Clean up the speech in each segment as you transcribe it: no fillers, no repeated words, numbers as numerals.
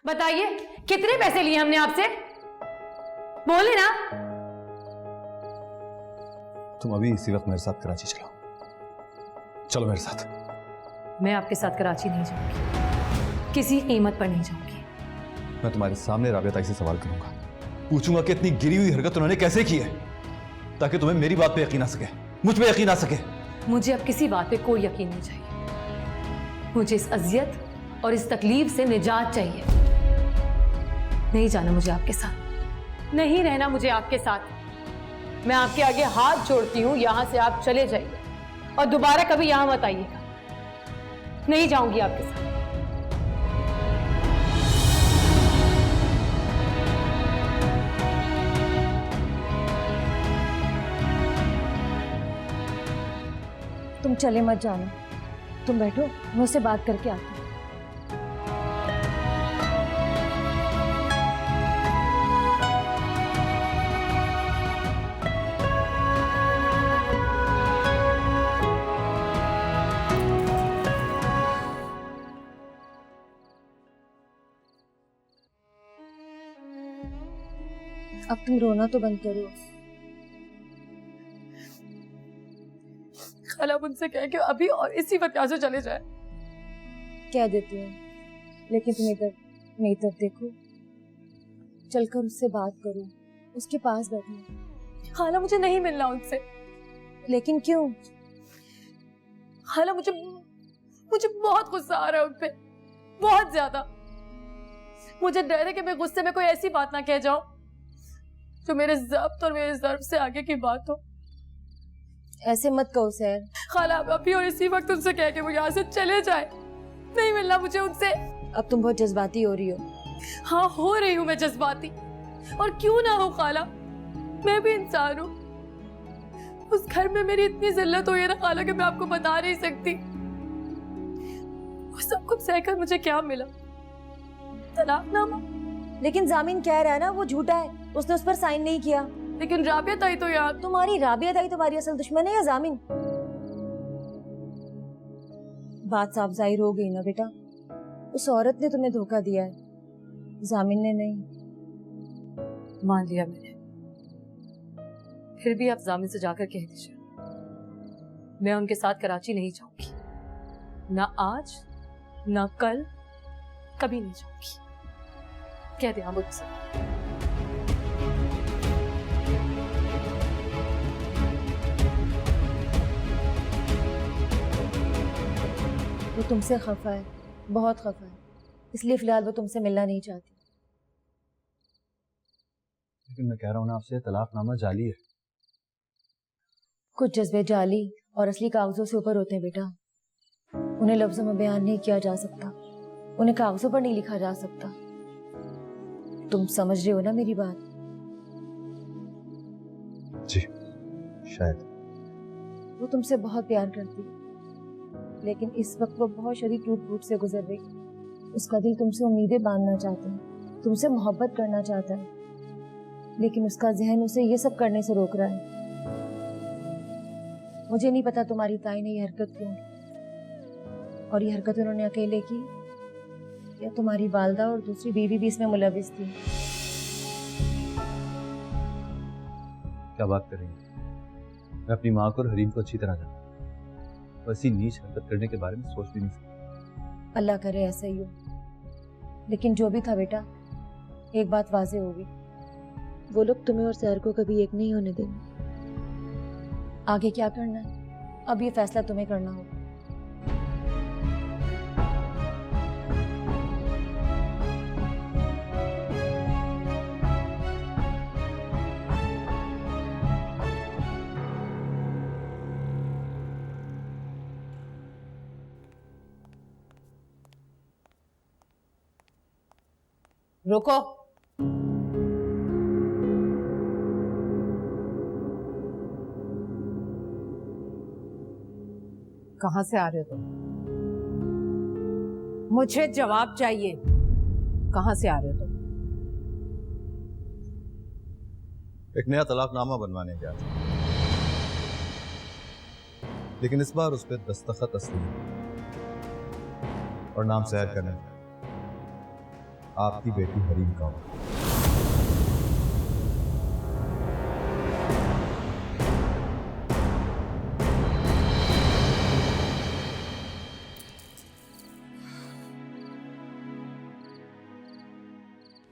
बताइए कितने पैसे लिए हमने आपसे, बोले ना। तुम अभी इसी वक्त मेरे साथ कराची चलो, चलो मेरे साथ। मैं आपके साथ कराची नहीं जाऊंगी, किसी कीमत पर नहीं जाऊंगी। मैं तुम्हारे सामने राबिया ताई से सवाल करूंगा, पूछूंगा कि इतनी गिरी हुई हरकत उन्होंने कैसे की है, ताकि तुम्हें मेरी बात पे यकीन आ सके, मुझ पे यकीन आ सके। मुझे अब किसी बात पे कोई यकीन नहीं चाहिए। मुझे इस अजियत और इस तकलीफ से निजात चाहिए। नहीं जाना मुझे आपके साथ, नहीं रहना मुझे आपके साथ। मैं आपके आगे हाथ जोड़ती हूं, यहां से आप चले जाइए और दोबारा कभी यहां मत आइएगा। नहीं जाऊंगी आपके साथ। तुम चले मत जाना, तुम बैठो, मैं उससे बात करके आती हूँ। अब तुम रोना तो बंद करो। खाला मुझसे कह के अभी और इसी वक्त यहाँ से चले जाए। कह देती हूँ, लेकिन तुम इधर मेरी तरफ देखो, चलकर उससे बात करो, उसके पास बैठो। खाला मुझे नहीं मिलना उनसे। लेकिन क्यों? खाला मुझे बहुत गुस्सा आ रहा है उन पे, बहुत ज्यादा। मुझे डर है कि मैं गुस्से में कोई ऐसी बात ना कह जाऊं जो मेरे ज़ब्त और मेरे ज़र्ब से आगे की बात हो। ऐसे मत कहो सैर। खाला अभी और इसी वक्त उनसे कह के वो यहाँ से चले जाए, नहीं मिलना मुझे उनसे। अब तुम बहुत जज्बाती हो रही हो। हाँ, हो रही हूँ मैं जज्बाती, और क्यों ना हो खाला, मैं भी इंसान हूँ। उस घर में मेरी इतनी जिल्लत हुई है ना खाला कि मैं आपको बता नहीं सकती। वो सब कुछ सहकर मुझे क्या मिला? तलाकनामा। लेकिन जामिन कह रहा है ना वो झूठा है, उसने उस पर साइन नहीं किया। लेकिन राबिया ताई तो यार। तुम्हारी राबिया ताई तुम्हारी असल दुश्मन है या जामिन? बात साफ जाहिर हो गई ना बेटा, उस औरत ने तुम्हें धोखा दिया है, जामिन ने नहीं। मान लिया मैंने, फिर भी आप जामिन से जाकर कह दीजिए मैं उनके साथ कराची नहीं जाऊंगी, ना आज ना कल, कभी नहीं जाऊंगी। कह दे मुझसे। वो तुमसे खफा है, बहुत खफा है, इसलिए फिलहाल वो तुमसे मिलना नहीं चाहती। लेकिन मैं कह रहा हूँ ना आपसे, तलाकनामा जाली है। कुछ जज्बे जाली और असली कागजों से ऊपर होते हैं बेटा, उन्हें लफ्जों में बयान नहीं किया जा सकता, उन्हें कागजों पर नहीं लिखा जा सकता। तुम समझ रहे हो ना मेरी बात? जी शायद। वो तुमसे बहुत प्यार करती है, लेकिन इस वक्त वो बहुत शदीद टूट फूट से गुजर रही। उसका दिल तुमसे उम्मीदें बांधना चाहता है, तुमसे मोहब्बत करना चाहता है, लेकिन उसका जहन उसे ये सब करने से रोक रहा है। मुझे नहीं पता तुम्हारी ताई ने ये हरकत क्यों की, और ये हरकत उन्होंने अकेले की या तुम्हारी वालदा और दूसरी बीवी भी इसमें मुलविस थी। क्या बात कर रही हैं? मैं अपनी माँ को और हरीम को अच्छी तरह जानता हूँ, ऐसी नीच हरकत करने के बारे में सोच भी नहीं सकता। अल्लाह करे ऐसा ही हो, लेकिन जो भी था बेटा, एक बात वाज़ेह होगी, वो लोग तुम्हें और सैर को कभी एक नहीं होने देंगे। आगे क्या करना है, अब ये फैसला तुम्हें करना होगा। रुको। कहां से आ रहे हो तुम? मुझे जवाब चाहिए, कहां से आ रहे हो तुम? एक नया तलाकनामा बनवाने गया था, लेकिन इस बार उस पर दस्तखत असली है और नाम सैर करने। आपकी बेटी हरीम का हो।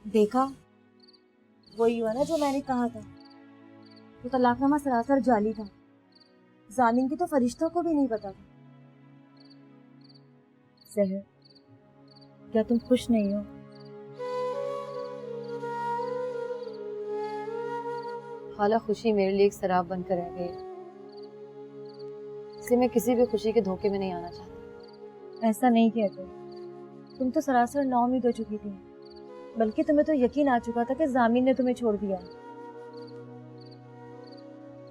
देखा, वही हुआ ना जो मैंने कहा था। तो तलाकनामा सरासर जाली था। जामिन की तो फरिश्तों को भी नहीं पता था। सहर, क्या तुम खुश नहीं हो? खाला, खुशी मेरे लिए एक शराब बनकर रह गई, इसलिए मैं किसी भी खुशी के धोखे में नहीं आना चाहती। ऐसा नहीं कहते। तुम तो सरासर नाउम्मीद हो चुकी थी, बल्कि तुम्हें तो यकीन आ चुका था कि जामिन ने तुम्हें छोड़ दिया।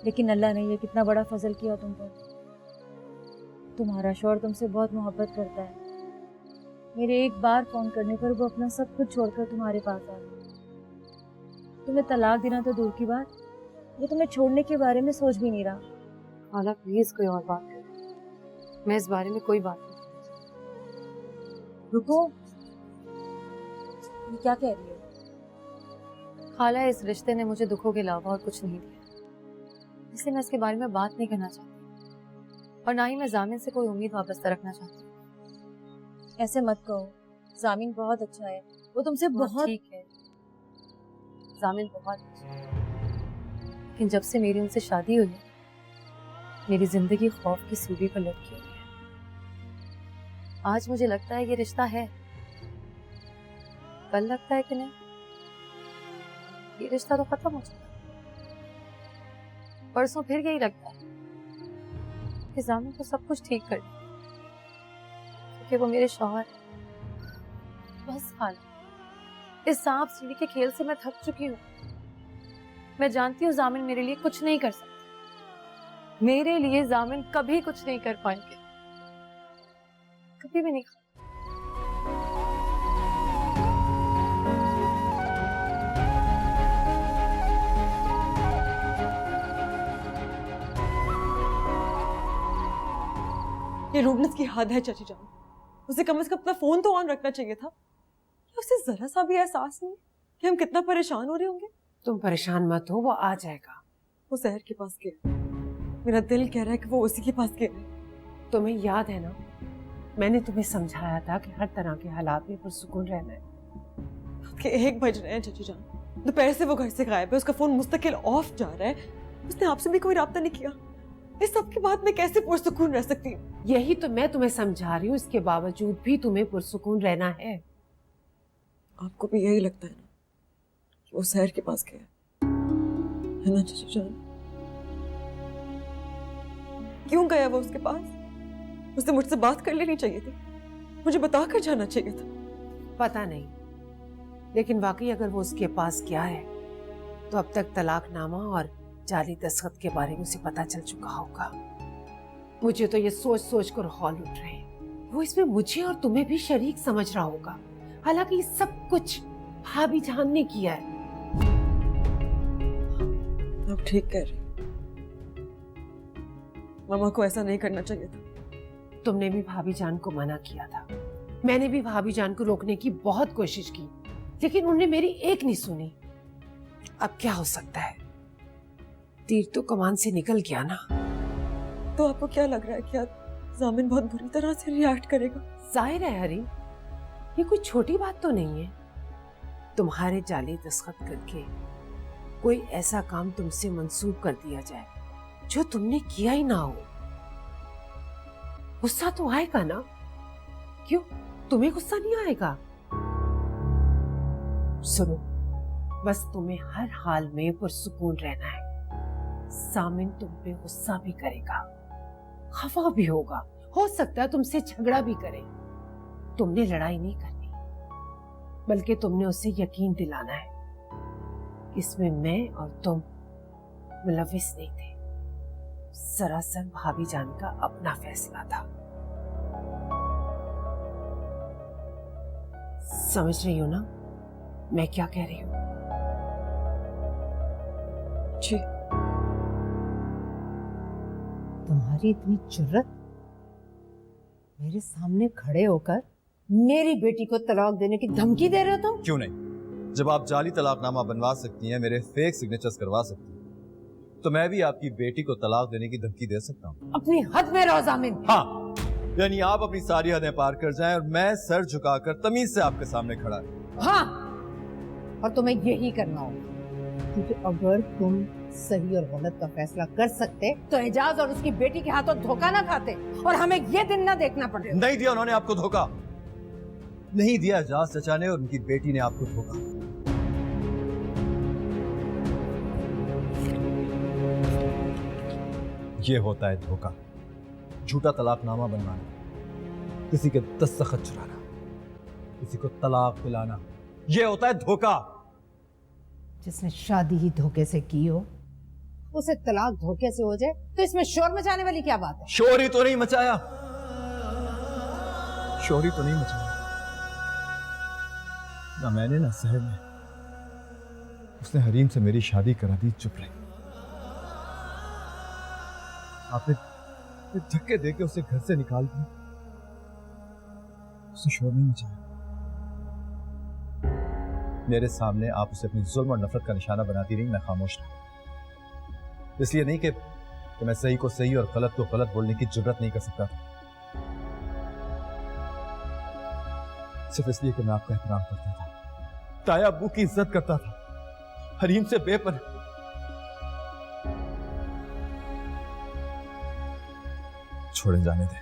लेकिन अल्लाह ने ये कितना बड़ा फजल किया तुम पर। तुम्हारा शौहर तुमसे बहुत मोहब्बत करता है। मेरे एक बार फोन करने पर वो अपना सब कुछ छोड़कर तुम्हारे पास आ गया। तुम्हें तलाक देना तो दूर की बात, वो तुम्हें छोड़ने के बारे में सोच भी नहीं रहा। खाला प्लीज कोई और बात करो, मैं इस बारे में कोई बात नहीं करना। रुको, ये क्या कह रही हो? खाला, इस रिश्ते ने मुझे दुखों के अलावा और कुछ नहीं दिया, इसलिए मैं इसके बारे में बात नहीं करना चाहती, और ना ही मैं जामिन से कोई उम्मीद वाबस्ता रखना चाहती। ऐसे मत कहो, जामिन बहुत अच्छा है। वो तुमसे बहुत ठीक है, जामिन बहुत अच्छा है, लेकिन जब से मेरी उनसे शादी हुई है, मेरी जिंदगी खौफ की सूली पर लटकी हुई है। आज मुझे लगता है ये रिश्ता है, कल लगता है कि नहीं, ये रिश्ता तो खत्म हो चुका है। परसों फिर यही लगता है कि जामिन को सब कुछ ठीक कर दिया, क्योंकि वो मेरे शौहर हैं। बस हाल, इस सांप सीढ़ी के खेल से मैं थक चुकी हूँ। मैं जानती हूँ जामिन मेरे लिए कुछ नहीं कर सकती, मेरे लिए जामिन कभी कुछ नहीं कर पाएंगे, कभी भी नहीं। ये रूबनेस की हद है चाची जान। उसे कम से कम अपना फोन तो ऑन रखना चाहिए था। उसे जरा सा भी एहसास नहीं कि हम कितना परेशान हो रहे होंगे। तुम परेशान मत हो, वो आ जाएगा। वो सहर के पास गया, मेरा दिल कह रहा है कि वो उसी के पास गया। तुम्हें याद है ना, मैंने तुम्हें समझाया था कि हर तरह के हालात में पुरसुकून रहना है। रात के 1 बज रहे हैं चाची जान, दोपहर से वो घर से गायब है, उसका फोन मुस्तकिल ऑफ जा रहा है, उसने आपसे भी कोई राब्ता नहीं किया। इस सब के बाद मैं कैसे पुरसुकून रह सकती हूँ? यही तो मैं तुम्हें समझा रही हूँ, इसके बावजूद भी तुम्हें पुरसुकून रहना है। आपको भी यही लगता है ना कि वो सहर के पास गया है ना चाची जान? क्यों गया वो उसके पास? उससे मुझसे बात कर लेनी चाहिए थी, मुझे बता कर जाना चाहिए था। पता नहीं, लेकिन वाकई अगर वो उसके पास गया है तो अब तक तलाकनामा और जाली दस्तखत के बारे में उसे पता चल चुका होगा। मुझे तो ये सोच सोच कर हौल उठ रहे हैं। वो इसमें मुझे और तुम्हें भी शरीक समझ रहा होगा, हालांकि सब कुछ भाभी जान ने किया है। आप ठीक कह रही, मामा को ऐसा नहीं करना चाहिए था। तुमने भी भाभी जान को मना किया था, मैंने भी भाभी जान को रोकने की बहुत कोशिश की, लेकिन उन्होंने मेरी एक नहीं सुनी। अब क्या हो सकता है, तीर तो कमान से निकल गया ना। तो आपको क्या लग रहा है कि जामिन बहुत बुरी तरह से रिएक्ट करेगा? जाहिर है हरी, ये कोई छोटी बात तो नहीं है। तुम्हारे जाली दस्तखत करके कोई ऐसा काम तुमसे मंसूब कर दिया जाए जो तुमने किया ही ना हो, गुस्सा तो आएगा ना? क्यों, तुम्हें गुस्सा नहीं आएगा? सुनो, बस तुम्हें हर हाल में पुरसुकून रहना है। सामिन तुम पे गुस्सा भी करेगा, खफा भी होगा, हो सकता है तुमसे झगड़ा भी करे। तुमने लड़ाई नहीं करनी, बल्कि तुमने उसे यकीन दिलाना है इसमें मैं और तुम मुलविस नहीं थे, सरासर भाभी जान का अपना फैसला था। समझ रही हो ना मैं क्या कह रही हूँ? जी। तुम्हारी इतनी जुर्रत, मेरे सामने खड़े होकर मेरी बेटी को तलाक देने की धमकी दे रहे हो तुम? क्यों नहीं? जब आप जाली तलाकनामा बनवा सकती हैं, मेरे फेक सिग्नेचर्स करवा सकती हैं, तो मैं भी आपकी बेटी को तलाक देने की धमकी दे सकता हूँ। अपनी हद में रहो जामिन। हाँ, यानी आप अपनी सारी हदें पार कर जाएं और मैं सर झुकाकर तमीज से आपके सामने खड़ा है। हाँ, और तुम्हें यही करना होगा, क्योंकि अगर तुम सही और गलत का फैसला कर सकते तो एजाज और उसकी बेटी के हाथों धोखा ना खाते और हमें ये दिन ना देखना पड़े। नहीं दिया उन्होंने आपको धोखा, नहीं दिया एजाज चचा ने और उनकी बेटी ने आपको धोखा। ये होता है धोखा, झूठा तलाकनामा बनवाना, किसी के दस्तखत चुराना, किसी को तलाक दिलाना, ये होता है धोखा। जिसने शादी ही धोखे से की हो, उसे तलाक धोखे से हो जाए तो इसमें शोर मचाने वाली क्या बात है? शोर ही तो नहीं मचाया, शोर ही तो नहीं मचाया, ना मैंने ना सहर ने। उसने हरीम से मेरी शादी करा दी, चुप रही। आपने धक्के देके उसे घर से निकाल दिया, उसे शोर नहीं मचाया। मेरे सामने आप उसे अपनी जुल्म और नफरत का निशाना बनाती रही, मैं खामोश रहा। इसलिए नहीं कि मैं सही को सही और गलत को गलत बोलने की जुर्रत नहीं कर सकता था, सिर्फ इसलिए कि मैं आपका एहतराम करता था, ताया अब्बू की इज्जत करता था, हरीम से बेपनाह। छोड़े जाने दें,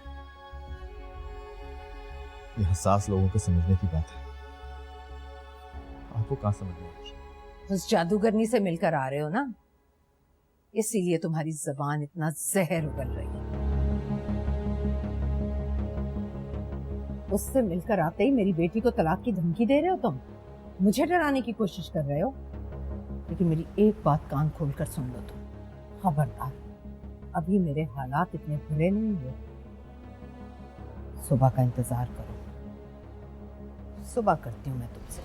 यह हसास लोगों को समझने की बात है, आपको कहां समझ में आएगी? उस जादूगरनी से मिलकर आ रहे हो ना, इसीलिए तुम्हारी जबान इतना जहर उगल रही है। उससे मिलकर आते ही मेरी बेटी को तलाक की धमकी दे रहे हो तुम, मुझे डराने की कोशिश कर रहे हो। लेकिन मेरी एक बात कान खोलकर सुन लो तुम, खबरदार, अभी मेरे हालात इतने बुरे नहीं हुए। सुबह का इंतजार करो, सुबह करती हूँ मैं तुमसे।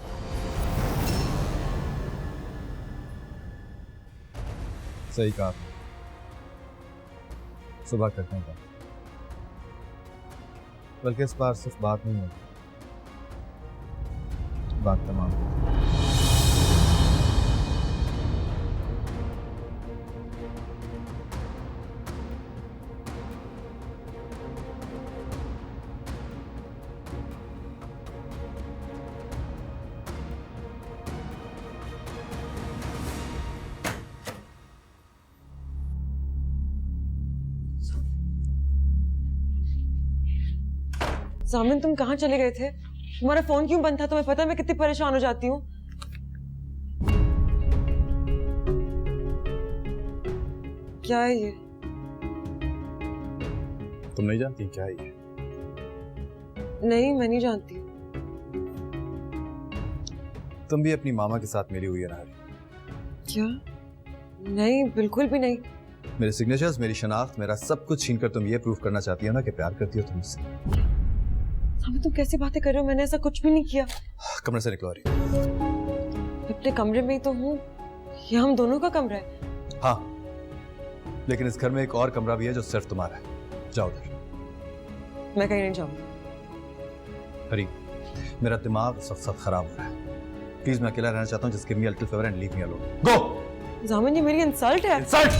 सही कहा, सुबह करते हैं बात। बल्कि इस बार सिर्फ बात नहीं होगी, बात तमाम होगी। सामिन, तुम कहाँ चले गए थे? तुम्हारा फोन क्यों बंद था? तुम्हें पता है मैं कितनी परेशान हो जाती हूँ। क्या है ये? तुम नहीं जानती क्या है ये? नहीं, मैं नहीं जानती। तुम भी अपनी मामा के साथ मिली हुई है ना? क्या? नहीं, बिल्कुल भी नहीं। मेरे सिग्नेचर्स, मेरी शनाख्त, मेरा सब कुछ छीनकर तुम ये प्रूफ करना चाहती हो ना कि प्यार करती हो तुम मुझसे। सामिन, तुम कैसी बातें कर रहे हो? मैंने ऐसा कुछ भी नहीं किया। कमरे से निकलो रही। अपने कमरे में ही तो हूँ, ये हम दोनों का कमरा है। हाँ, लेकिन इस घर में एक और कमरा भी है जो सिर्फ तुम्हारा है। जाओ उधर। मैं कहीं नहीं जाऊंगी। हरी, मेरा दिमाग इस वक्त सब खराब हो रहा है, प्लीज मैं अकेला रहना चाहता हूँ। Just give me a little favour and leave me alone. Go. Jamin, ये मेरी इंसल्ट है। इंसल्ट?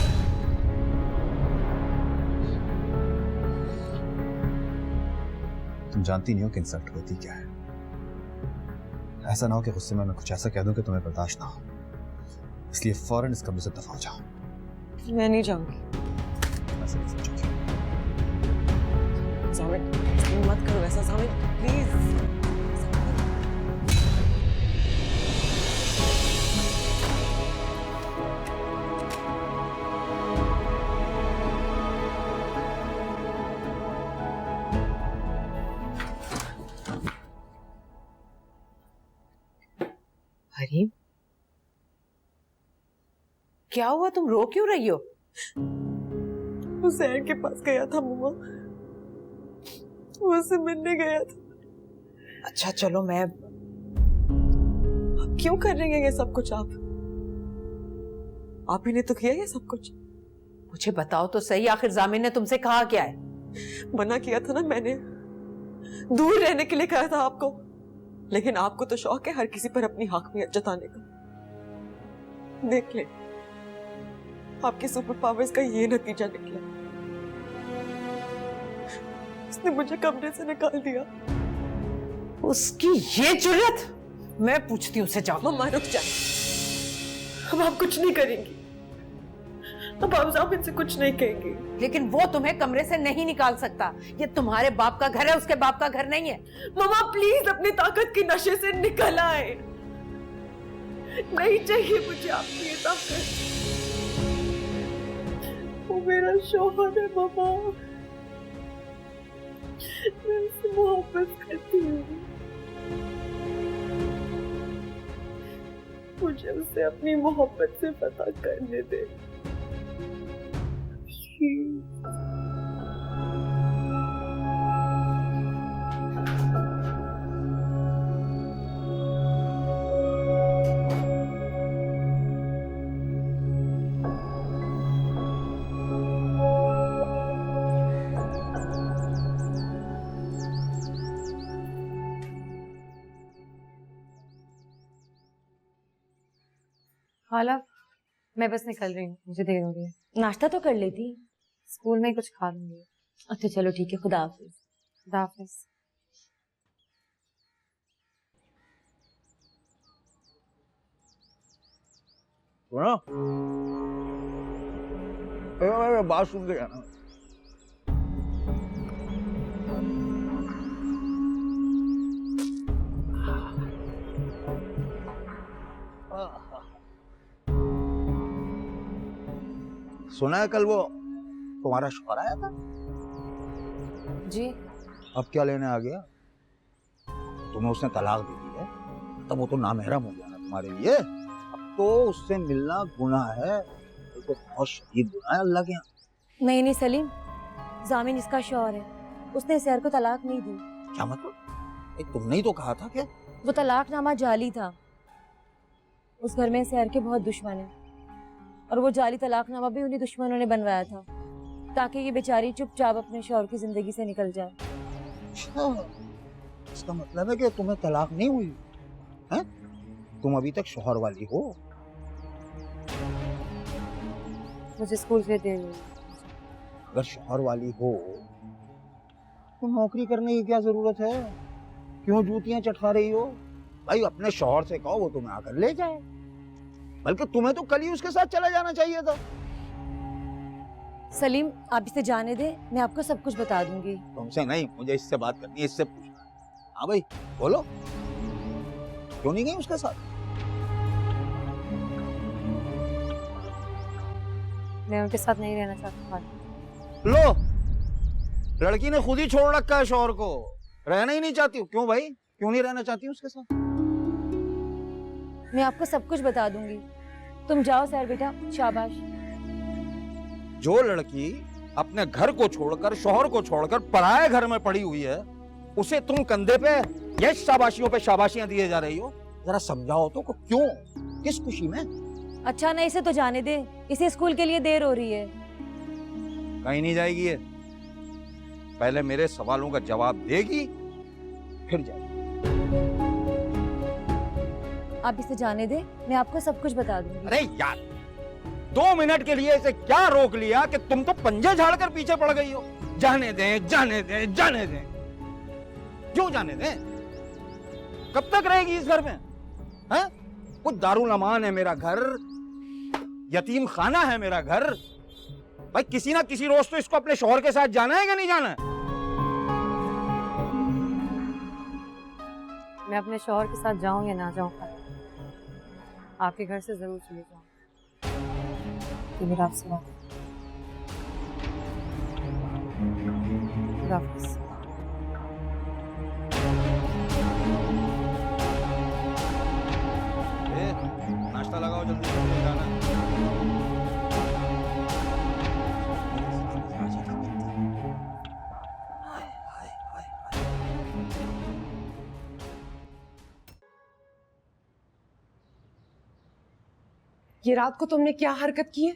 तुम जानती नहीं हो कि इंसल्ट होती क्या है। ऐसा ना हो कि गुस्से में मैं कुछ ऐसा कह दूं कि तुम्हें बर्दाश्त ना हो, इसलिए फौरन इस कमरे से दफा हो जाओ। मैं नहीं जाऊंगी। ऐसे नहीं समझोगी। जामिन, मत करो ऐसा। जामिन, प्लीज। हरीम, क्या हुआ? तुम रो क्यों रही हो? वो सैर के पास गया था मम्मा, वो उससे मिलने गया था। अच्छा चलो, मैं आप क्यों कर रही हैं ये सब कुछ? आप ही ने तो किया ये सब कुछ। मुझे बताओ तो सही, आखिर जामिन ने तुमसे कहा क्या है? मना किया था ना मैंने, दूर रहने के लिए कहा था आपको, लेकिन आपको तो शौक है हर किसी पर अपनी हकमियत जताने का। देख ले, आपके सुपर पावर्स का ये नतीजा निकला। उसने मुझे कमरे से निकाल दिया। उसकी ये जुर्रत! मैं पूछती हूँ उसे, जाओ। मम्मा रुक जाए, अब आप कुछ नहीं करेंगी। अब आप इनसे कुछ नहीं कहेंगी। लेकिन वो तुम्हें कमरे से नहीं निकाल सकता। ये तुम्हारे बाप का घर है, उसके बाप का घर नहीं है। मम्मा प्लीज अपनी ताकत के नशे से निकल आए। नहीं चाहिए मुझे आपकी ये ताकत। वो मेरा शौहर है मम्मा, मैं उससे मोहब्बत करती हूँ। मुझे उसे अपनी मोहब्बत से पता करने दे। हाला, मैं बस निकल रही हूँ, मुझे देर हो रही है। नाश्ता तो कर लेती। स्कूल में ही कुछ खा लूंगी। अच्छा चलो ठीक है, खुदा हाफिज। खुदा हाफिज। सुनो, बात सुन के जाना। सुना है कल वो तुम्हारा शौहर आया था? जी। अब क्या लेने आ गया? तुम्हें उसने तलाक दे दी है, तब वो तो नामहरम हो गया ना तुम्हारे लिए। अब तो उससे मिलना गुनाह है, तो बहुत शदीद गुनाह है अल्लाह के यहाँ। नहीं सलीम, जामिन इसका शौहर है, उसने सैर को तलाक नहीं दी। क्या मतलब? तुमने ही तो कहा था क्या? वो तलाकनामा जाली था। उस घर में सैर के बहुत दुश्मन हैं, और वो जाली तलाकनामा भी उन्हीं दुश्मनों ने बनवाया था, ताकि ये बेचारी चुपचाप अपने शौहर की जिंदगी से निकल जाए। अच्छा, इसका मतलब है कि तुम्हें तलाक नहीं हुई है? तुम अभी तक शौहर वाली हो। मुझे स्कूल से देर हुई। अगर शौहर वाली हो तो नौकरी करने की क्या जरूरत है? क्यों जूतियां चटका रही हो? भाई अपने शौहर से कहो वो तुम्हें आकर ले जाए। बल्कि तुम्हें तो कल ही उसके साथ चला जाना चाहिए था। सलीम, आप इसे जाने दे, मैं आपको सब कुछ बता दूंगी। तुमसे नहीं, मुझे इससे बात करनी है, इससे पूछना है। हाँ भाई बोलो, क्यों नहीं गई उसके साथ? मैं उनके साथ नहीं रहना चाहती। लो, लड़की ने खुद ही छोड़ रखा है शौहर को, रहना ही नहीं चाहती हो। क्यों भाई, क्यों नहीं रहना चाहती उसके साथ? मैं आपको सब कुछ बता दूंगी, तुम जाओ सैर बेटा, शाबाश। जो लड़की अपने घर को छोड़कर, शौहर को छोड़कर पराये घर में पड़ी हुई है, उसे तुम कंधे पे ये शाबाशियों पे शाबाशियां दिए जा रही हो। जरा समझाओ तो क्यों, किस खुशी में? अच्छा ना, इसे तो जाने दे, इसे स्कूल के लिए देर हो रही है। कहीं नहीं जाएगी ये, पहले मेरे सवालों का जवाब देगी फिर जाएगी। आप इसे जाने दे, मैं आपको सब कुछ बता दूंगी। अरे यार, 2 मिनट के लिए इसे क्या रोक लिया कि तुम तो पंजे झाड़कर पीछे पड़ गई हो। जाने दें, जाने दें, जाने दें। क्यों जाने दें? कब तक रहेगी इस घर में? हैं? वो दारुल अमान है मेरा घर, यतीम खाना है मेरा घर। भाई किसी ना किसी रोज तो इसको अपने शौहर के साथ जाना है कि नहीं जाना है? मैं अपने शौहर के साथ जाऊं या ना जाऊं, आपके घर से जरूर चली जाऊं। ये मेरा आपसे बात है। खुदा हाफिज़। नाश्ता लगाओ जल्दी, जल्दी जाना है। ये रात को तुमने क्या हरकत की है?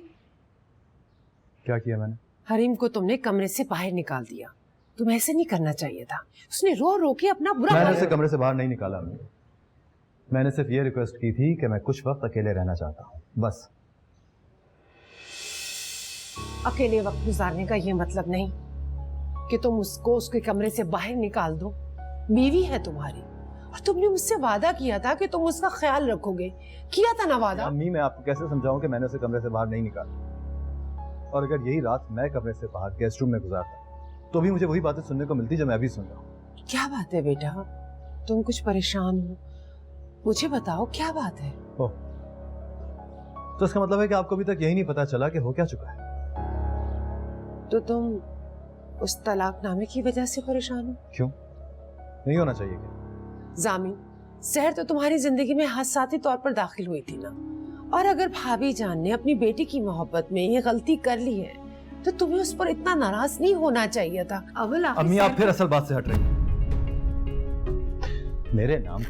क्या किया मैंने? हरीम को तुमने कमरे से बाहर निकाल दिया। तुम्हें ऐसे नहीं करना चाहिए था। उसने रो रो के अपना बुरा मैंने हाल उसे कमरे से बाहर नहीं निकाला अम्मी। मैंने सिर्फ ये रिक्वेस्ट की थी कि मैं कुछ वक्त अकेले रहना चाहता हूँ, बस। अकेले वक्त गुजारने का ये मतलब नहीं कि तुम उसको उसके कमरे से बाहर निकाल दो। बीवी है तुम्हारी और तुमने मुझसे वादा किया था कि तुम उसका ख्याल रखोगे। किया था ना वादा? अम्मी, मैं आपको कैसे समझाऊं कि मैंने उसे कमरे से बाहर नहीं निकाला? और अगर यही रात मैं कमरे से बाहर गेस्ट रूम में गुजारता तो भी मुझे वही बातें सुनने को मिलती जो मैं अभी सुन रहा हूँ। क्या बात है बेटा? तुम कुछ परेशान हो? मुझे बताओ क्या बात है? ओह, तो इसका मतलब है कि आपको अभी तक यही नहीं पता चला कि हो क्या चुका है? तो तुम उस तलाकनामे की वजह से परेशान हो? क्यों? नहीं होना चाहिए क्या? जामिन, सहर तो तुम्हारी जिंदगी में हादसाती तौर पर दाखिल हुई थी ना, और अगर भाभी जान ने अपनी बेटी की मोहब्बत में ये गलती कर ली है तो तुम्हें उस पर इतना नाराज नहीं होना चाहिए था। अव्वल आखिर अम्मी, आप फिर असल बात से हट रही हैं। मेरे नाम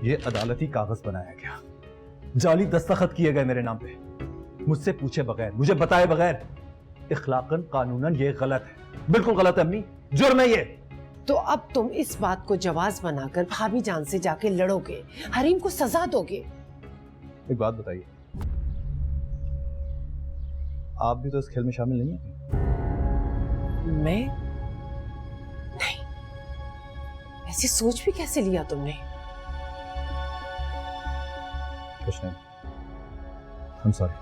ये अदालती कागज बनाया गया, जाली दस्तखत किए गए मेरे नाम पे, मुझसे पूछे बगैर, मुझे बताए बगैर। इखलाकन कानूनन ये गलत है, बिल्कुल गलत है अम्मी, जुर्म है ये। तो अब तुम इस बात को जवाज बनाकर भाभी जान से जाके लड़ोगे, हरीम को सजा दोगे। एक बात बताइए, आप भी तो इस खेल में शामिल नहीं हैं? मैं नहीं, ऐसी सोच भी कैसे लिया तुमने? कुछ नहीं, I'm sorry।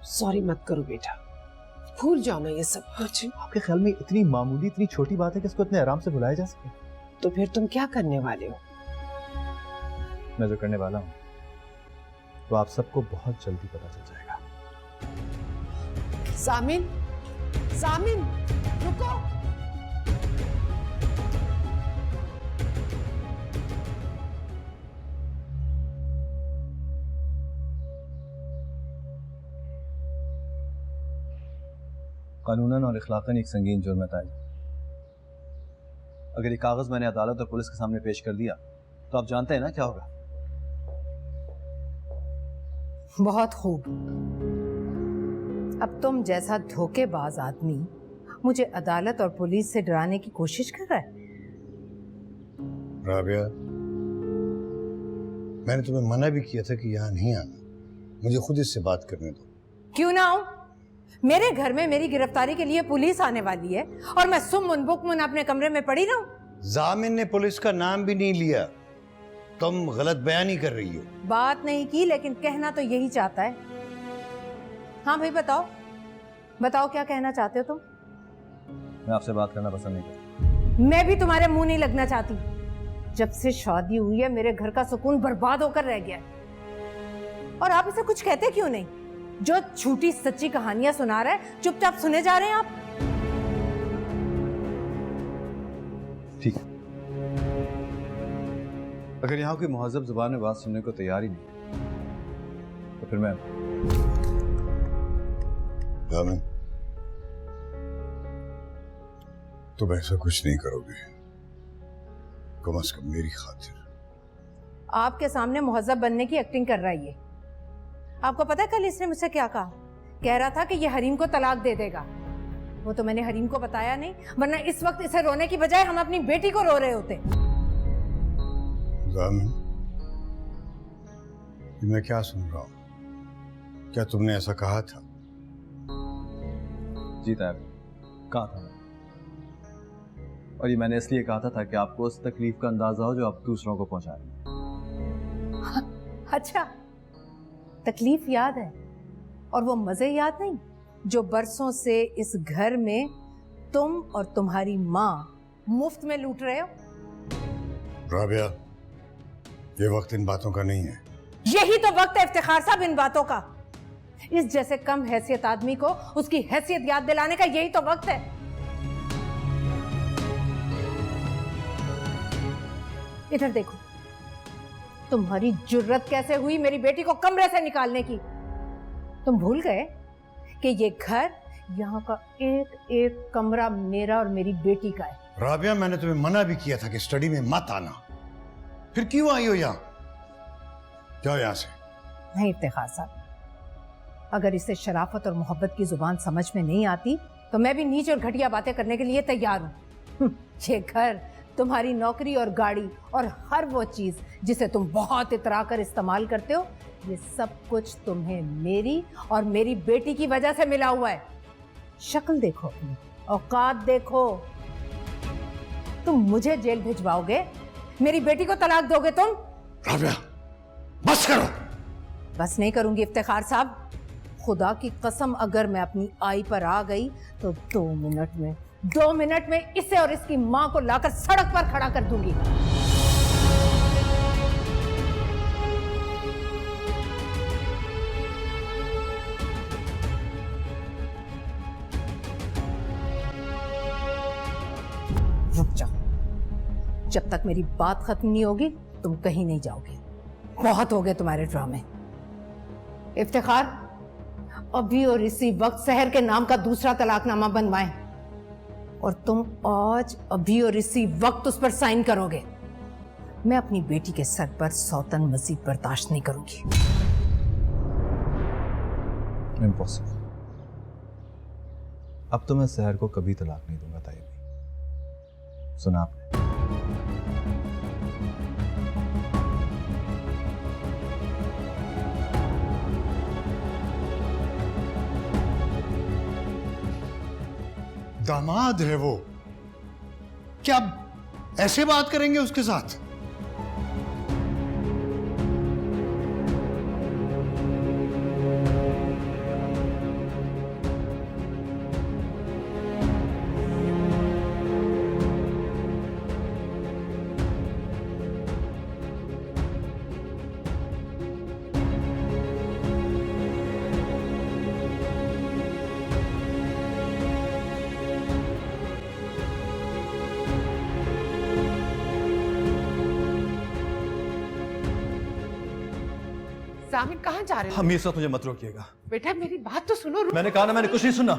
सॉरी मत करो बेटा, भूल जाओ ना ये सब कुछ। आपके ख्याल में इतनी मामूली, इतनी छोटी बात है कि इसको इतने आराम से भुलाया जा सके? तो फिर तुम क्या करने वाले हो? मैं जो करने वाला हूँ तो आप सबको बहुत जल्दी पता चल जाएगा। सामिन, सामिन, रुको। कानूनन और इखलाकन एक संगीन जुर्म है ताई। अगर ये कागज मैंने अदालत और पुलिस के सामने पेश कर दिया तो आप जानते हैं ना क्या होगा। बहुत खूब। अब तुम जैसा धोखेबाज आदमी मुझे अदालत और पुलिस से डराने की कोशिश कर रहा है। राबिया, मैंने तुम्हें मना भी किया था कि यहाँ नहीं आना, मुझे खुद इससे बात करने दो। क्यों ना आऊं? मेरे घर में मेरी गिरफ्तारी के लिए पुलिस आने वाली है और मैं सुम्मुन बुकमुन अपने कमरे में पड़ी रहूं? जामिन ने पुलिस का नाम भी नहीं लिया, तुम गलत बयानी कर रही हो। बात नहीं की, लेकिन कहना तो यही चाहता है। हाँ भाई बताओ, बताओ क्या कहना चाहते हो तुम? मैं आपसे बात करना पसंद नहीं करता। मैं भी तुम्हारे मुंह नहीं लगना चाहती। जब से शादी हुई है मेरे घर का सुकून बर्बाद होकर रह गया है। और आप इसे कुछ कहते क्यों नहीं? जो झूठी सच्ची कहानियां सुना रहा है, चुपचाप सुने जा रहे हैं आप। ठीक है, अगर यहाँ कोई मुहज़्ज़ब जुबान में बात सुनने को तैयार ही नहीं तो फिर मैं जामिन, तुम ऐसा कुछ नहीं करोगे, कम से कम मेरी खातिर। आपके सामने मुहज़्ज़ब बनने की एक्टिंग कर रहा है ये। आपको पता है कल इसने मुझसे क्या कहा? कह रहा था कि ये हरीम को तलाक दे देगा। वो तो मैंने हरीम को बताया नहीं, वरना इस वक्त इसे रोने की बजाय हम अपनी बेटी को रो रहे होते। जामिन, ये मैं क्या सुन रहा हूँ? क्या तुमने ऐसा कहा था? जी तायब, कहा था मैंने। और ये मैंने इसलिए कहा था ताकि आपको उस तकलीफ का अंदाजा हो जो आप दूसरों को पहुंचा रहे हैं। अच्छा, तकलीफ याद है और वो मजे याद नहीं जो बरसों से इस घर में तुम और तुम्हारी माँ मुफ्त में लूट रहे हो। राबिया, ये वक्त इन बातों का नहीं है। यही तो वक्त है इफ्तिखार साहब इन बातों का। इस जैसे कम हैसियत आदमी को उसकी हैसियत याद दिलाने का यही तो वक्त है। इधर देखो, तुम्हारी जुर्रत कैसे हुई मेरी बेटी को कमरे से निकालने की? तुम भूल गए कि ये घर, यहाँ का एक एक कमरा मेरा और मेरी बेटी का है। राबिया, मैंने तुम्हें मना भी किया था कि स्टडी में मत आना, फिर क्यों आई हो यहाँ? जाओ यहाँ से। नहीं इफ्तिखार साहब, अगर इसे शराफत और मोहब्बत की जुबान समझ में नहीं आती तो मैं भी नीच और घटिया बातें करने के लिए तैयार हूँ। ये घर, तुम्हारी नौकरी और गाड़ी और हर वो चीज जिसे तुम बहुत इतरा कर इस्तेमाल करते हो, ये सब कुछ तुम्हें मेरी और मेरी बेटी की वजह से मिला हुआ है। शक्ल देखो अपनी, औकात देखो। तुम मुझे जेल भिजवाओगे, मेरी बेटी को तलाक दोगे तुम? राबिया, बस करो। बस नहीं करूंगी इफ्तिखार साहब। खुदा की कसम, अगर मैं अपनी आई पर आ गई तो 2 मिनट में इसे और इसकी मां को लाकर सड़क पर खड़ा कर दूंगी। रुक जाओ, जब तक मेरी बात खत्म नहीं होगी तुम कहीं नहीं जाओगे। बहुत हो गए तुम्हारे ड्रामे। इफ्तिखार, अभी और इसी वक्त शहर के नाम का दूसरा तलाकनामा बनवाएं और तुम आज अभी और इसी वक्त उस पर साइन करोगे। मैं अपनी बेटी के सर पर सौतन मजीद बर्दाश्त नहीं करूंगी। इम्पॉसिबल। अब तो मैं शहर को कभी तलाक नहीं दूंगा ताई। सुना आपने? दामाद है वो, क्या आप ऐसे बात करेंगे उसके साथ? सामिन कहाँ जा रहे हो? हमेशा तुझे मत रोकिएगा। बेटा मेरी बात तो सुनो। मैंने कहा ना, मैंने कुछ नहीं सुना।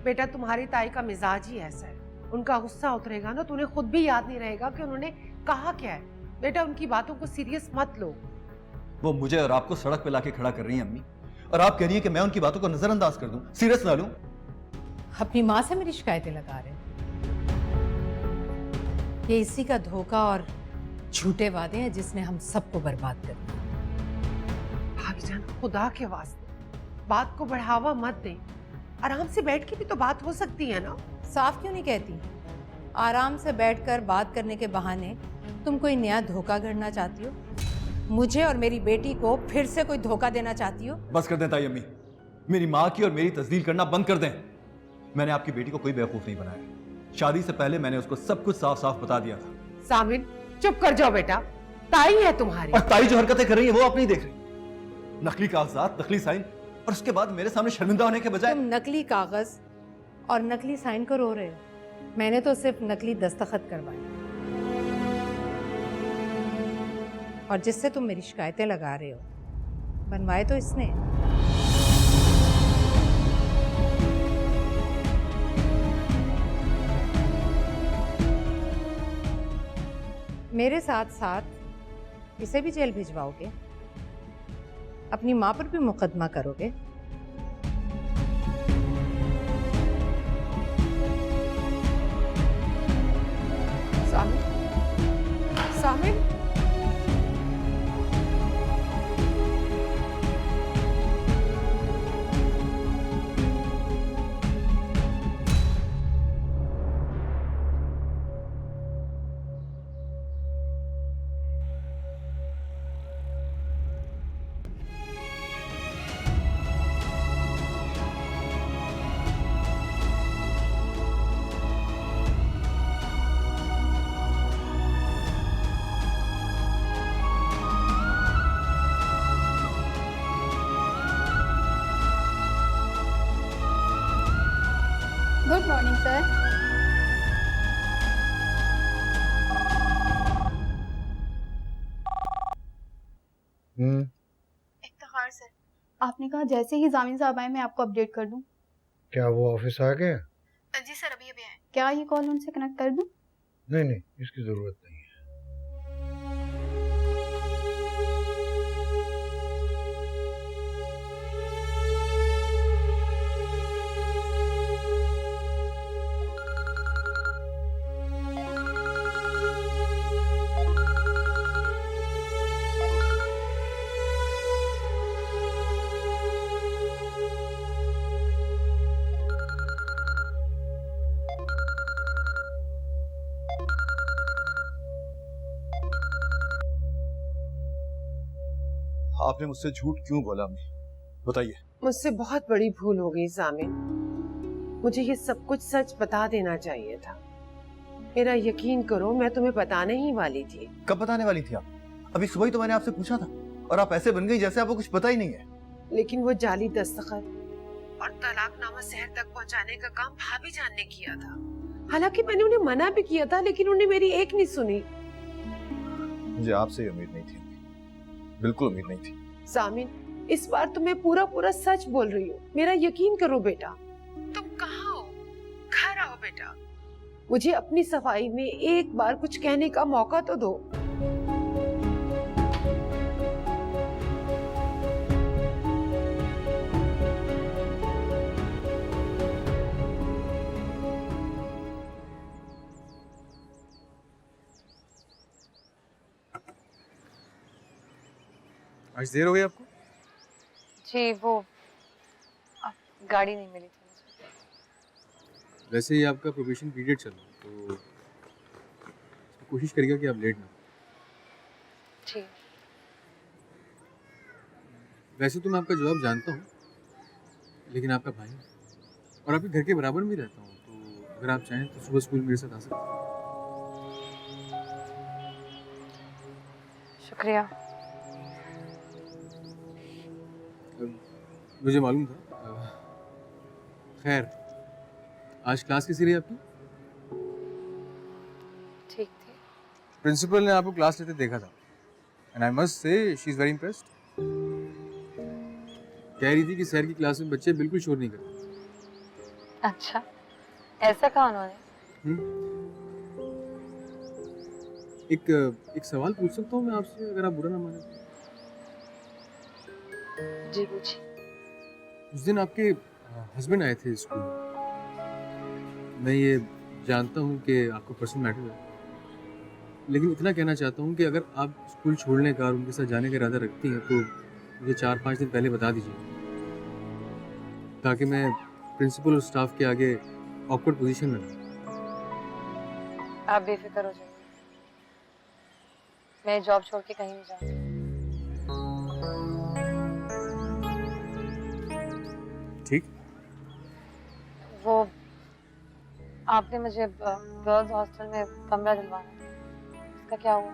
बेटा तुम्हारी ताई का मिजाज ही ऐसा है, उनका गुस्सा उतरेगा ना तो उन्हें खुद भी याद नहीं रहेगा कि उन्होंने कहा क्या है। बेटा उनकी बातों को सीरियस मत लो। वो मुझे और आपको सड़क पे लाके खड़ा कर रही है अम्मी, और आप कह रही हैं कि मैं उनकी बातों को नजरअंदाज कर दूं, सीरियस ना लूं। अपनी माँ से मेरी शिकायतें लगा रहे हो। ये इसी का धोखा और झूठे वादे हैं जिसने हम सबको बर्बाद कर दिया। भाईजान खुदा के वास्ते बात को बढ़ावा मत दे, आराम से बैठ के भी तो बात हो सकती है ना। साफ क्यों नहीं कहती? आराम से बैठकर बात करने के बहाने तुम कोई नया धोखा गढ़ना चाहती हो, मुझे और मेरी बेटी को फिर से कोई धोखा देना चाहती हो। बस कर दें ताई अम्मी, मेरी माँ की और मेरी तस्दील करना बंद कर दें। मैंने आपकी बेटी को कोई बेवकूफ नहीं बनाया। शादी से पहले मैंने उसको सब कुछ साफ साफ बता दिया था। सामिन चुप कर जाओ बेटा, ताई है तुम्हारी। और ताई जो हरकतें कर रही है वो आप नहीं देख रही। नकली कागजात, नकली साइन, और उसके बाद मेरे सामने शर्मिंदा होने के बजाय। तुम नकली कागज और नकली साइन को रो रहे हो, मैंने तो सिर्फ नकली दस्तखत करवाए। और जिससे तुम मेरी शिकायतें लगा रहे हो, बनवाए तो इसने। मेरे साथ साथ इसे भी जेल भिजवाओगे, अपनी मां पर भी मुकदमा करोगे। Samin, Samin good morning sir. Iftikhar sir, आपने कहा जैसे ही जामिन साहब आए मैं आपको अपडेट कर दूं। क्या वो ऑफिस आ गए? जी सर, अभी अभी आए। क्या ये कॉल उनसे कनेक्ट कर दूं? नहीं नहीं, इसकी जरूरत नहीं है। आपने मुझसे झूठ क्यों बोला अम्मी? बताइए। मुझसे बहुत बड़ी भूल हो गई जामिन, मुझे ये सब कुछ सच बता देना चाहिए था। मेरा यकीन करो, मैं तुम्हें बताने ही वाली थी। कब बताने वाली थी आप? अभी सुबह ही तो मैंने आपसे पूछा था और आप ऐसे बन गई जैसे आपको कुछ पता ही नहीं है। लेकिन वो जाली दस्तखत और तलाकनामा शहर तक पहुंचाने का काम भाभी जान ने किया था। हालांकि मैंने उन्हें मना भी किया था, लेकिन उन्हें मेरी एक नहीं सुनी। मुझे आपसे उम्मीद नहीं थी, बिल्कुल उम्मीद नहीं थी। जामिन, इस बार तो मैं पूरा पूरा सच बोल रही हूँ, मेरा यकीन करो बेटा। तुम कहाँ हो? घर आओ बेटा, मुझे अपनी सफाई में एक बार कुछ कहने का मौका तो दो। आज देर हो गई आपको? जी वो गाड़ी नहीं मिली थी मुझे। वैसे ही आपका प्रोबेशन पीरियड चल रहा है तो कोशिश करिएगा कि आप लेट ना हो। जी वैसे तो मैं आपका जवाब जानता हूँ, लेकिन आपका भाई और आपके घर के बराबर में रहता हूँ, तो अगर आप चाहें तो सुबह स्कूल मेरे साथ आ सकते हैं। शुक्रिया। मुझे मालूम था। खैर, आज क्लास कैसी रही आपकी? ठीक थी। प्रिंसिपल ने आपको क्लास लेते देखा था and I must say she is very impressed. कह रही थी कि शहर की क्लास में बच्चे बिल्कुल शोर नहीं करते। अच्छा, ऐसा कहा उन्होंने? एक सवाल पूछ सकता हूँ मैं आपसे, अगर आप बुरा ना माने? जी पूछिए। उस दिन आपके हस्बैंड आए थे स्कूल में। मैं ये जानता हूँ कि आपको पर्सनल मैटर है, लेकिन इतना कहना चाहता हूँ कि अगर आप स्कूल छोड़ने का और उनके साथ जाने का इरादा रखती हैं तो मुझे 4-5 दिन पहले बता दीजिए, ताकि मैं प्रिंसिपल और स्टाफ के आगे ऑकवर्ड पोजीशन में रहूं। आप बेफिक्र हो जाइए, मैं जॉब छोड़ के कहीं नहीं जाऊंगी। ठीक? वो आपने मुझे गर्ल्स हॉस्टल में कमरा दिलवाना है, इसका क्या हुआ?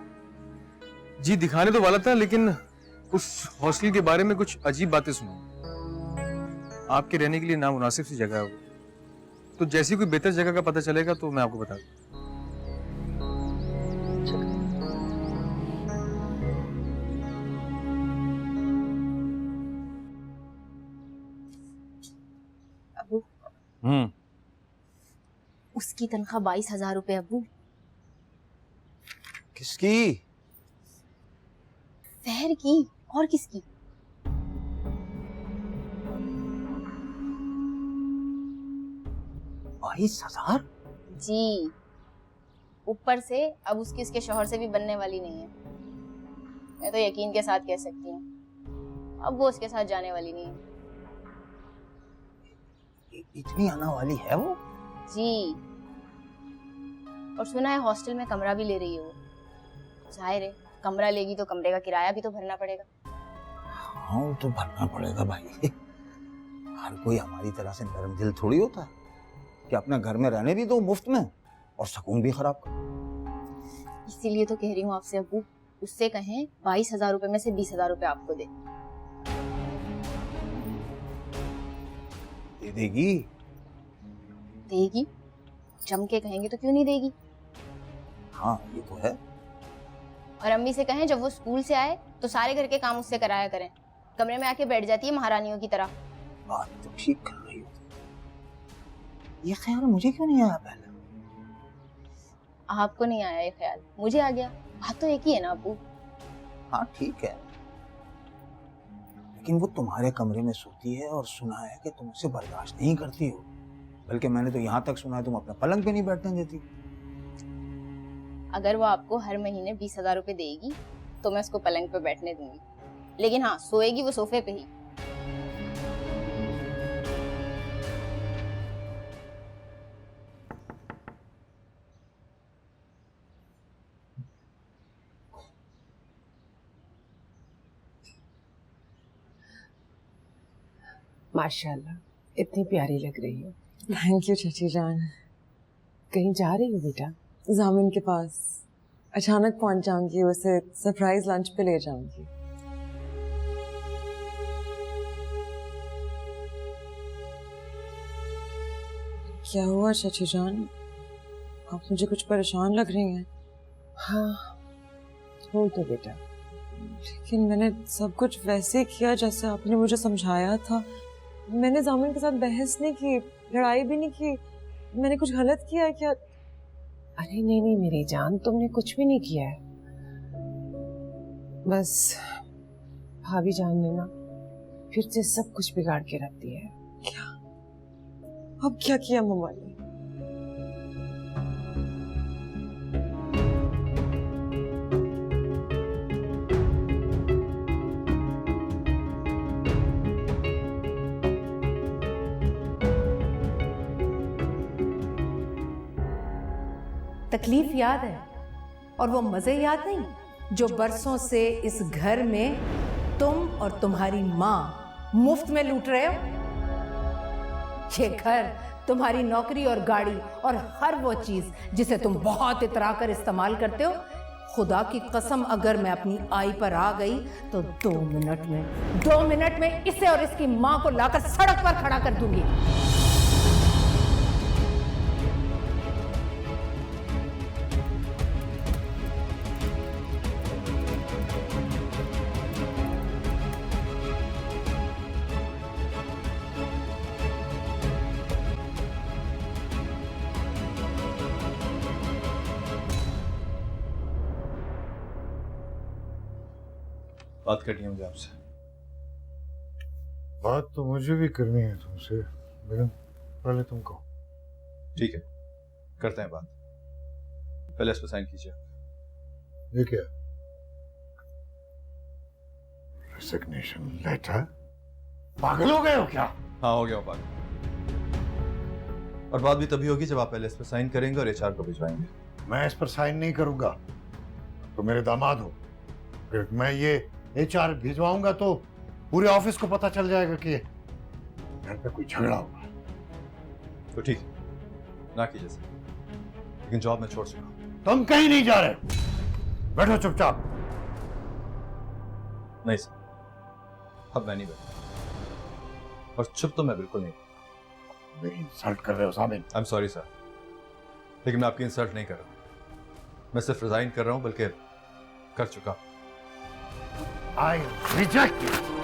जी दिखाने तो वाला था, लेकिन उस हॉस्टल के बारे में कुछ अजीब बातें सुनी। आपके रहने के लिए नामुनासिब सी जगह है वो, तो जैसी कोई बेहतर जगह का पता चलेगा तो मैं आपको बता दूं। अबू, उसकी तनख्वाह 22,000 रुपए। अबू, किसकी? शहर की और किसकी? जी, ऊपर से अब उसकी उसके शौहर से भी बनने वाली नहीं है। मैं तो यकीन के साथ कह सकती हूँ, अब वो उसके साथ जाने वाली नहीं है। इतनी आना वाली है वो? जी, और सुना है हॉस्टल में कमरा भी ले रही है वो। जाहिर है, कमरा लेगी तो कमरे का किराया भी तो भरना पड़ेगा। हाँ, वो तो भरना पड़ेगा भाई। हर कोई हमारी तरह से नरम दिल थोड़ी होता है कि अपना घर में रहने भी दो मुफ्त में और सुकून भी खराब कर। इसीलिए तो कह रही हूँ आपसे अबू, उससे कहें 22,000 रुपए में से 20,000 रुपए आपको दे। दे देगी? देगी, जम के कहेंगे तो क्यों नहीं देगी। हाँ ये तो है। और अम्मी से कहें जब वो स्कूल से आए तो सारे घर के काम उससे कराया करें। कमरे में आके बैठ जाती है महारानियों की तरह। बात तो ठीक कर रही हो, ये ख्याल मुझे क्यों नहीं आया पहले? आपको नहीं आया ये ख्याल, मुझे आ गया। बात तो एक ही है ना अबू। हाँ ठीक है, लेकिन वो तुम्हारे कमरे में सोती है और सुना है कि तुम उसे बर्दाश्त नहीं करती हो, बल्कि मैंने तो यहाँ तक सुना है तुम अपने पलंग पे नहीं बैठने देती। अगर वो आपको हर महीने 20,000 रुपए देगी तो मैं उसको पलंग पे बैठने दूंगी, लेकिन हाँ सोएगी वो सोफे पे ही। माशाल्लाह, इतनी प्यारी लग रही हो। थैंक यू चाची जान। कहीं जा रही हो बेटा? जामिन के पास अचानक पहुंच जाऊंगी, उसे सरप्राइज लंच पे ले जाऊंगी। क्या हुआ चाची जान? आप मुझे कुछ परेशान लग रही हैं। हाँ, हो तो बेटा। लेकिन मैंने सब कुछ वैसे किया जैसे आपने मुझे समझाया था। मैंने जामिन के साथ बहस नहीं की, लड़ाई भी नहीं की। मैंने कुछ गलत किया है क्या? अरे नहीं नहीं मेरी जान, तुमने कुछ भी नहीं किया है। बस भाभी जान ने ना फिर से सब कुछ बिगाड़ के रख दिया है। क्या? अब क्या किया मम्मा ने? तकलीफ याद है और वो मजे याद नहीं जो बरसों से इस घर में तुम और तुम्हारी माँ मुफ्त में लूट रहे हो। ये घर, तुम्हारी नौकरी और गाड़ी और हर वो चीज जिसे तुम बहुत इतरा कर इस्तेमाल करते हो, खुदा की कसम अगर मैं अपनी आई पर आ गई तो 2 मिनट में इसे और इसकी माँ को लाकर सड़क पर खड़ा कर दूंगी। बात करनी है मुझे आपसे। बात तो मुझे भी करनी है तुमसे, लेकिन पहले तुम कहो। ठीक है, करते हैं बात। पहले इस पर साइन कीजिए। ये क्या? Resignation letter? पागल हो गए हो क्या? हाँ, हो गया हूँ पागल। और बात भी तभी होगी जब आप पहले इस पर साइन करेंगे और एचआर को भिजवाएंगे। मैं इस पर साइन नहीं करूंगा। तो मेरे दामाद हो, फिर मैं ये एचआर भिजवाऊंगा तो पूरे ऑफिस को पता चल जाएगा कि घर पे कोई झगड़ा हुआ। तो ठीक है, ना कीजिए सर, लेकिन जॉब में छोड़ चुका हूं। तुम कहीं नहीं जा रहे, बैठो चुपचाप। नहीं सर, अब मैं नहीं बैठा, और चुप तो मैं बिल्कुल नहीं। मेरी इंसल्ट कर रहे हो सामिन। आई एम सॉरी सर, लेकिन मैं आपकी इंसल्ट नहीं कर रहा। मैं सिर्फ रिजाइन कर रहा हूं, बल्कि कर चुका। I reject it.